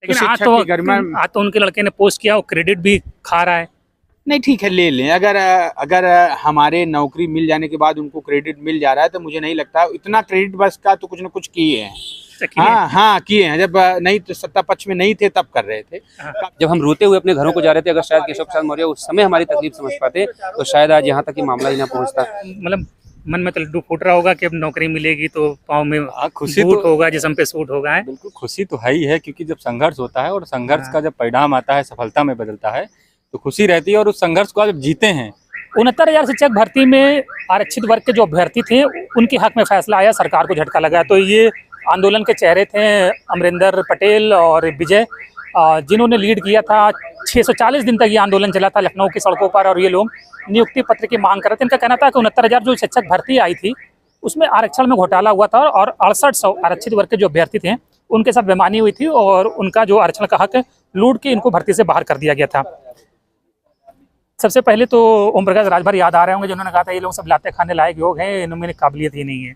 लेकिन आज तो उनके लड़के ने पोस्ट किया, वो क्रेडिट भी खा रहा है। नहीं ठीक है, ले लें। अगर हमारे नौकरी मिल जाने के बाद उनको क्रेडिट मिल जा रहा है तो मुझे नहीं लगता इतना क्रेडिट बस का, तो कुछ ना कुछ किए हैं। हाँ किए हैं। जब नहीं तो सत्ता पक्ष में नहीं थे तब कर रहे थे। जब हम रोते हुए अपने घरों को जा रहे थे, अगर शायद केशव प्रसाद मौर्य उस समय हमारी तकलीफ समझ पाते तो शायद आज यहाँ तक कि मामला ही ना पहुँचता। मतलब मन में तो लड्डू फूट रहा होगा कि अब नौकरी मिलेगी तो पाँव में खुशी बूट होगा, जिस्म पे सूट होगा। बिल्कुल खुशी तो है ही है, क्योंकि जब संघर्ष होता है और संघर्ष का जब परिणाम आता है, सफलता में बदलता है, तो खुशी रहती है। और उस संघर्ष को जब जीते हैं। 69,000 शिक्षक भर्ती में आरक्षित वर्ग के जो अभ्यर्थी थे उनके हक में फैसला आया, सरकार को झटका लगा। तो ये आंदोलन के चेहरे थे अमरिंदर पटेल और विजय, जिन्होंने लीड किया था। 640 दिन तक ये आंदोलन चला था लखनऊ की सड़कों पर, और ये लोग नियुक्ति पत्र की मांग कर रहे थे। इनका कहना था कि 69,000 जो शिक्षक भर्ती आई थी उसमें आरक्षण में घोटाला हुआ था, और 6800 आरक्षित वर्ग के जो अभ्यर्थी थे उनके साथ बेईमानी हुई थी, और उनका जो आरक्षण का हक लूट के इनको भर्ती से बाहर कर दिया गया था। सबसे पहले तो ओम प्रकाश राजभर याद आ रहे होंगे, जिन्होंने कहा था ये लोग सब लाते खाने लायक लोग हैं, इनमें काबिलियत ही नहीं है।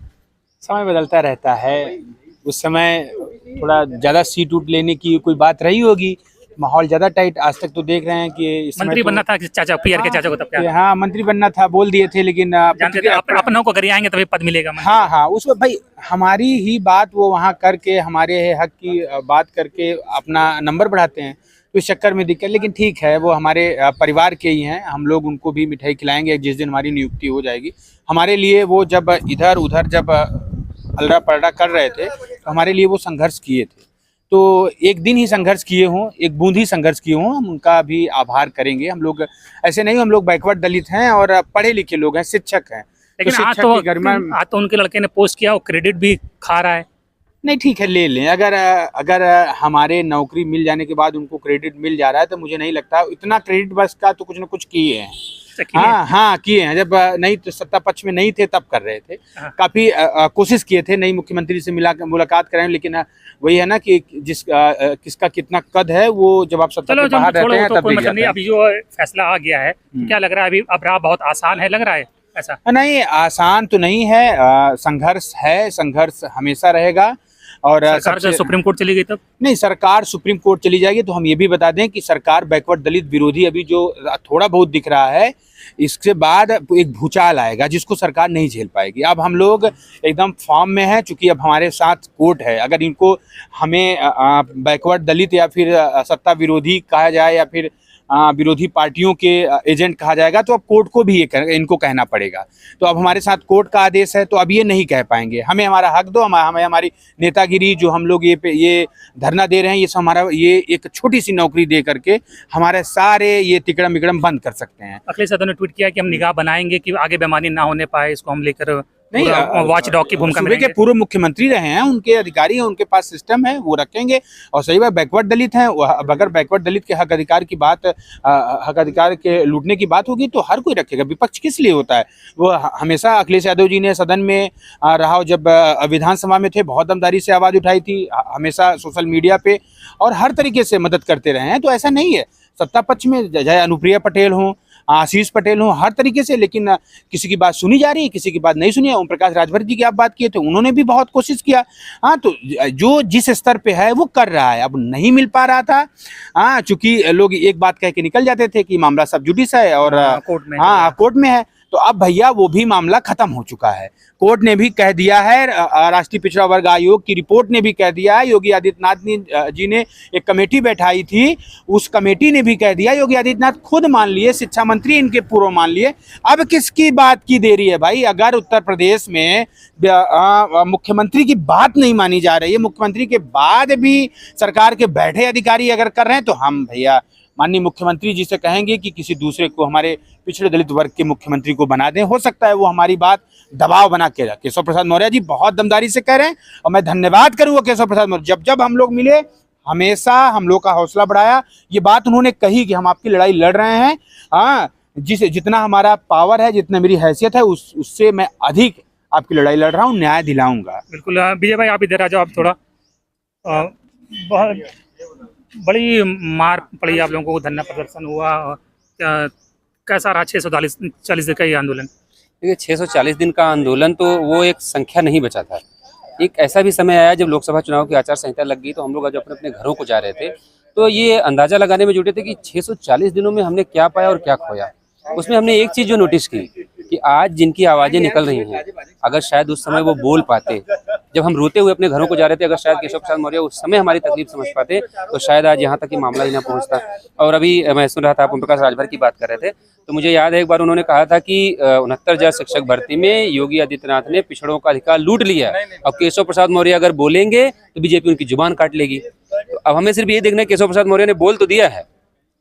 समय बदलता रहता है। उस समय थोड़ा ज़्यादा सीट उठ लेने की कोई बात रही होगी, माहौल ज़्यादा टाइट। आज तक तो देख रहे हैं कि मंत्री बनना था चाचा पीआर के चाचा को, तब क्या? हाँ मंत्री बनना था, बोल दिए थे, लेकिन जानते थे अपनों को करिए आएंगे तभी पद मिलेगा। हाँ उसमें भाई हमारी ही बात वो वहाँ करके, हमारे हक की बात करके अपना नंबर बढ़ाते हैं, तो इस चक्कर में दिक्कत। लेकिन ठीक है, वो हमारे परिवार के ही हैं, हम लोग उनको भी मिठाई खिलाएंगे जिस दिन हमारी नियुक्ति हो जाएगी। हमारे लिए वो जब इधर उधर जब अल्ड़ा पलड़ा कर रहे थे तो हमारे लिए वो संघर्ष किए थे। तो एक दिन ही संघर्ष किए हों, एक बूंद ही संघर्ष किए हों, हम उनका भी आभार करेंगे। हम लोग ऐसे नहीं, हम लोग बैकवर्ड दलित हैं और पढ़े लिखे लोग हैं, शिक्षक हैं। लेकिन आज तो उनके लड़के ने पोस्ट किया, वो क्रेडिट भी खा रहा है। नहीं ठीक है, ले लें। अगर हमारे नौकरी मिल जाने के बाद उनको क्रेडिट मिल जा रहा है तो मुझे नहीं लगता इतना क्रेडिट बस का, तो कुछ ना कुछ किए हैं। हाँ किए हैं। जब नहीं तो सत्ता पक्ष में नहीं थे तब कर रहे थे। काफी कोशिश किए थे नई मुख्यमंत्री से मुलाकात कराएं, लेकिन वही है ना कि किसका कितना कद है, वो जब आप सत्ता के बाहर रहते हैं तब नहीं। अभी जो फैसला आ गया है, क्या लग रहा है? अभी अब राह बहुत आसान है, लग रहा है ऐसा? नहीं, आसान तो नहीं है। संघर्ष है, संघर्ष हमेशा रहेगा। और सरकार सुप्रीम कोर्ट चली गई तब? नहीं, सरकार सुप्रीम कोर्ट चली जाएगी तो हम ये भी बता दें कि सरकार बैकवर्ड दलित विरोधी अभी जो थोड़ा बहुत दिख रहा है, इसके बाद एक भूचाल आएगा जिसको सरकार नहीं झेल पाएगी। अब हम लोग एकदम फॉर्म में हैं, चूंकि अब हमारे साथ कोर्ट है। अगर इनको हमें बैकवर्ड दलित या फिर सत्ता विरोधी कहा जाए या फिर विरोधी पार्टियों के एजेंट कहा जाएगा, तो अब कोर्ट को भी इनको कहना पड़ेगा। तो अब हमारे साथ कोर्ट का आदेश है, तो अब ये नहीं कह पाएंगे। हमें हमारा हक दो, हमें हमारी नेतागिरी जो हम लोग ये धरना दे रहे हैं, ये सब हमारा, ये एक छोटी सी नौकरी दे करके हमारे सारे ये तिकड़म बिकड़म बंद कर सकते हैं। अखिलेश यादव ने ट्वीट किया कि हम निगाह बनाएंगे कि आगे बेईमानी ना होने पाए, इसको हम लेकर नहीं, वॉच डॉग की भूमिका में। के पूर्व मुख्यमंत्री रहे हैं, उनके अधिकारी हैं, उनके पास सिस्टम है, वो रखेंगे। और सही बात, बैकवर्ड दलित हैं। अब अगर बैकवर्ड दलित के हक अधिकार की बात, हक अधिकार के लूटने की बात होगी तो हर कोई रखेगा। विपक्ष किस लिए होता है? वो हमेशा अखिलेश यादव जी ने सदन में रहा, जब विधानसभा में थे बहुत दमदारी से आवाज़ उठाई थी, हमेशा सोशल मीडिया पे और हर तरीके से मदद करते रहे हैं। तो ऐसा नहीं है, सत्ता पक्ष में चाहे अनुप्रिया पटेल हों, आशीष पटेल हों, हर तरीके से, लेकिन किसी की बात सुनी जा रही है, किसी की बात नहीं सुनी है। ओम प्रकाश राजभर जी की आप बात किए थे, उन्होंने भी बहुत कोशिश किया। हाँ, तो जो जिस स्तर पे है वो कर रहा है। अब नहीं मिल पा रहा था, हाँ, चूंकि लोग एक बात कह के निकल जाते थे कि मामला सब जुडिस है और कोर्ट में है। तो अब भैया वो भी मामला खत्म हो चुका है। कोर्ट ने भी कह दिया है, राष्ट्रीय पिछड़ा वर्ग आयोग की रिपोर्ट ने भी कह दिया है, योगी आदित्यनाथ जी ने एक कमेटी बैठाई थी, उस कमेटी ने भी कह दिया, योगी आदित्यनाथ खुद मान लिए, शिक्षा मंत्री इनके पूर्व मान लिए। अब किसकी बात की देरी है भाई? अगर उत्तर प्रदेश में मुख्यमंत्री की बात नहीं मानी जा रही है, मुख्यमंत्री के बाद भी सरकार के बैठे अधिकारी अगर कर रहे हैं, तो हम भैया माननीय मुख्यमंत्री जी से कहेंगे कि किसी दूसरे को, हमारे पिछड़े दलित वर्ग के मुख्यमंत्री को बना दें। हो सकता है वो हमारी बात दबाव बना के रखे। केशव प्रसाद मौर्य जी बहुत दमदारी से कह रहे हैं और मैं धन्यवाद करूंगा केशव प्रसाद मौर्य। जब हम लोग मिले, हमेशा हम लोग का हौसला बढ़ाया। ये बात उन्होंने कही कि हम आपकी लड़ाई लड़ रहे हैं, हाँ, जितना हमारा पावर है, जितना मेरी हैसियत है, उससे मैं अधिक आपकी लड़ाई लड़ रहा हूँ, न्याय दिलाऊंगा। बिल्कुल। विजय भाई, आप इधर आ जाओ। आप थोड़ा, बहुत बड़ी मार पड़ी आप लोगों को, धरना प्रदर्शन हुआ, कैसा रहा 640 दिन का ये आंदोलन? देखिए, 640 दिन का आंदोलन तो वो एक संख्या नहीं बचा था। एक ऐसा भी समय आया जब लोकसभा चुनाव की आचार संहिता लग गई, तो हम लोग आज अपने अपने घरों को जा रहे थे, तो ये अंदाजा लगाने में जुटे थे कि 640 दिनों में हमने क्या पाया और क्या खोया। उसमें हमने एक चीज जो नोटिस की कि आज जिनकी आवाजें निकल रही हैं, अगर शायद उस समय वो बोल पाते, जब हम रोते हुए अपने घरों को जा रहे थे, अगर शायद केशव प्रसाद मौर्य उस समय हमारी तकलीफ समझ पाते, तो शायद आज यहाँ तक कि मामला ही ना पहुँचता। और अभी मैं सुन रहा था, आप ओम प्रकाश राजभर की बात कर रहे थे, तो मुझे याद है एक बार उन्होंने कहा था कि 69,000 शिक्षक भर्ती में योगी आदित्यनाथ ने पिछड़ों का अधिकार लूट लिया। अब केशव प्रसाद मौर्य अगर बोलेंगे तो बीजेपी उनकी जुबान काट लेगी। तो अब हमें सिर्फ ये देखना है केशव प्रसाद मौर्य ने बोल तो दिया है,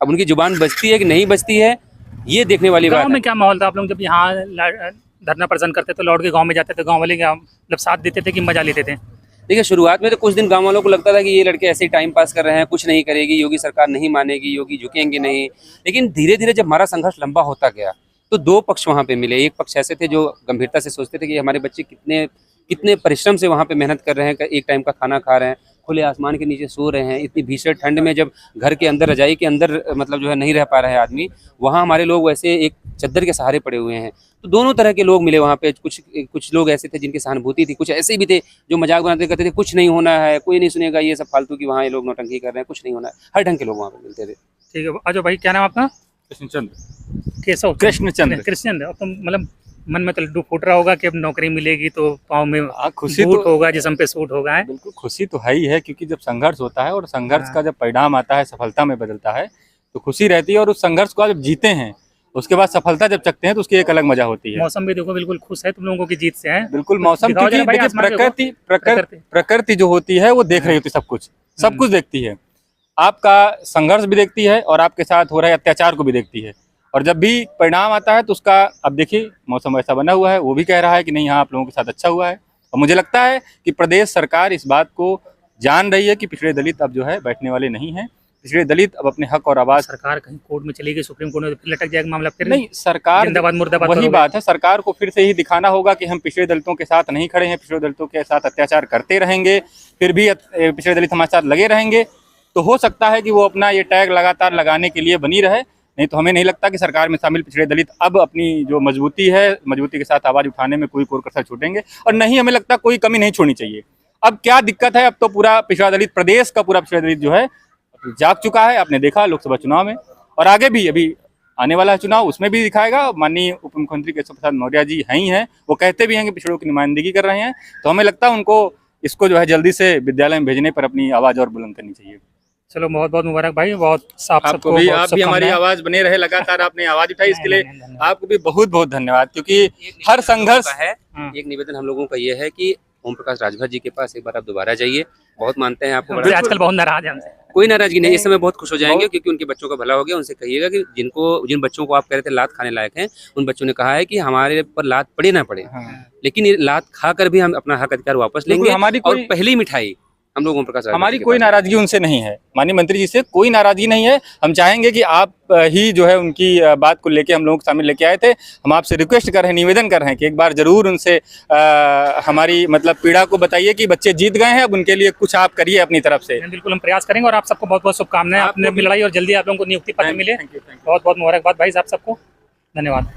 अब उनकी जुबान बचती है कि नहीं बचती है, ये देखने वाली बात गाँव है। में क्या माहौल था? आप लोग जब यहाँ धरना प्रदर्शन करते तो लौट के गाँव में जाते थे, गाँव वाले क्या मतलब साथ देते थे कि मजा लेते थे? देखिए, शुरुआत में तो कुछ दिन गांव वालों को लगता था कि ये लड़के ऐसे ही टाइम पास कर रहे हैं, कुछ नहीं करेगी, योगी सरकार नहीं मानेगी, योगी झुकेंगे नहीं। लेकिन धीरे धीरे जब हमारा संघर्ष लंबा होता गया तो दो पक्ष वहाँ पे मिले। एक पक्ष ऐसे थे जो गंभीरता से सोचते थे कि हमारे बच्चे कितने परिश्रम से वहाँ पे मेहनत कर रहे हैं, एक टाइम का खाना खा रहे हैं, खुले आसमान के नीचे सो रहे हैं, इतनी भीषण ठंड में जब घर के अंदर, रजाई के अंदर मतलब जो है नहीं रह पा रहे हैं आदमी, वहाँ हमारे लोग वैसे एक चद्दर के सहारे पड़े हुए हैं। तो दोनों तरह के लोग मिले वहाँ पे। कुछ लोग ऐसे थे जिनकी सहानुभूति थी, कुछ ऐसे भी थे जो मजाक बनाते कहते थे कुछ नहीं होना है, कोई नहीं सुनेगा, ये सब फालतू की वहाँ ये लोग नौटंकी कर रहे हैं, कुछ नहीं होना है। हर ढंग के लोग वहाँ पे मिलते थे। ठीक है अजय भाई, क्या नाम आपका? कृष्णचंद्र। केशव कृष्णचंद्र। कृष्णचंद्र। अब तो मतलब मन में तो लड्डू फूट रहा होगा कि अब नौकरी मिलेगी तो पाँव में खुशी बूट तो होगा, जिस्म पे सूट होगा है। बिल्कुल खुशी तो है ही है, क्योंकि जब संघर्ष होता है और संघर्ष का जब परिणाम आता है, सफलता में बदलता है, तो खुशी रहती है। और उस संघर्ष को जब जीते हैं, उसके बाद सफलता जब चखते हैं, तो उसकी एक अलग मजा होती है। मौसम भी देखो बिल्कुल खुश है तुम लोगों की जीत से है। बिल्कुल मौसम, दिखाओ क्योंकि जरा भाई, देखिए आसमान देखो। प्रकृति जो होती है वो देख रही होती है, सब कुछ देखती है। आपका संघर्ष भी देखती है और आपके साथ हो रहे अत्याचार को भी देखती है। और जब भी परिणाम आता है तो उसका, अब देखिए मौसम ऐसा बना हुआ है, वो भी कह रहा है कि नहीं, हाँ आप लोगों के साथ अच्छा हुआ है। और मुझे लगता है कि प्रदेश सरकार इस बात को जान रही है कि पिछड़े दलित अब जो है बैठने वाले नहीं हैं। पिछड़े दलित अब अपने हक और आवाज, सरकार कहीं कोर्ट में चली गई, सुप्रीम कोर्ट में, फिर लटक जाएगा मामला, फिर नहीं, सरकार जिंदाबाद मुर्दाबाद वही करोगे। बात है, सरकार को फिर से ही दिखाना होगा कि हम पिछड़े दलितों के साथ नहीं खड़े हैं, पिछड़े दलितों के साथ अत्याचार करते रहेंगे, फिर भी पिछड़े दलित हमारे साथ लगे रहेंगे। तो हो सकता है कि वो अपना ये टैग लगातार लगाने के लिए बनी रहे, नहीं तो हमें नहीं लगता कि सरकार में शामिल पिछड़े दलित अब अपनी जो मजबूती है, मजबूती के साथ आवाज उठाने में कोई कोर कसर छूटेंगे। और नहीं, हमें लगता कोई कमी नहीं छोड़नी चाहिए। अब क्या दिक्कत है, अब तो पूरा पिछड़ा दलित, प्रदेश का पूरा पिछड़ा दलित जो है जाग चुका है। आपने देखा लोकसभा चुनाव में, और आगे भी अभी आने वाला है चुनाव, उसमें भी दिखाएगा। माननीय उप मुख्यमंत्री केशव प्रसाद मौर्य जी हैं ही हैं, वो कहते भी हैं कि पिछड़ों की नुमाइंदगी कर रहे हैं। तो हमें लगता है उनको इसको जो है जल्दी से विद्यालय में भेजने पर अपनी आवाज और बुलंद करनी चाहिए। चलो बहुत बहुत मुबारक भाई, बहुत साफ आपको भी, आप भी हमारी आवाज बने रहे, लगातार आपने आवाज उठाई, इसके लिए आपको भी बहुत बहुत धन्यवाद। क्योंकि हर संघर्ष है, एक निवेदन हम लोगों का ये है कि ओम प्रकाश राजभर जी के पास एक बार आप दोबारा जाइए। बहुत मानते हैं आपको, आजकल बहुत नाराज है हमसे। कोई नाराजगी नहीं, इस समय बहुत खुश हो जाएंगे क्योंकि उनके बच्चों का भला हो गया। उनसे कहिएगा कि जिन बच्चों को आप कह रहे थे लात खाने लायक हैं, उन बच्चों ने कहा है कि हमारे पर लात पड़े ना पड़े, लेकिन ये लात खाकर भी हम अपना हक अधिकार वापस लेंगे। हमारी और पहली मिठाई हम लोग ओम प्रकाश, हमारी कोई नाराजगी उनसे नहीं है, माननीय मंत्री जी से कोई नाराजगी नहीं है। हम चाहेंगे कि आप ही जो है उनकी बात को लेके हम लोगों को शामिल लेके आए थे। हम आपसे रिक्वेस्ट कर रहे हैं, निवेदन कर रहे हैं कि एक बार जरूर उनसे हमारी मतलब पीड़ा को बताइए कि बच्चे जीत गए हैं, अब उनके लिए कुछ आप करिए अपनी तरफ से। बिल्कुल हम प्रयास करेंगे, और आप सबको बहुत बहुत शुभकामनाएं अपने लड़ाई, और जल्दी आप लोगों को नियुक्ति पत्र मिले। बहुत बहुत मुबारकबाद भाई साहब, सबको धन्यवाद।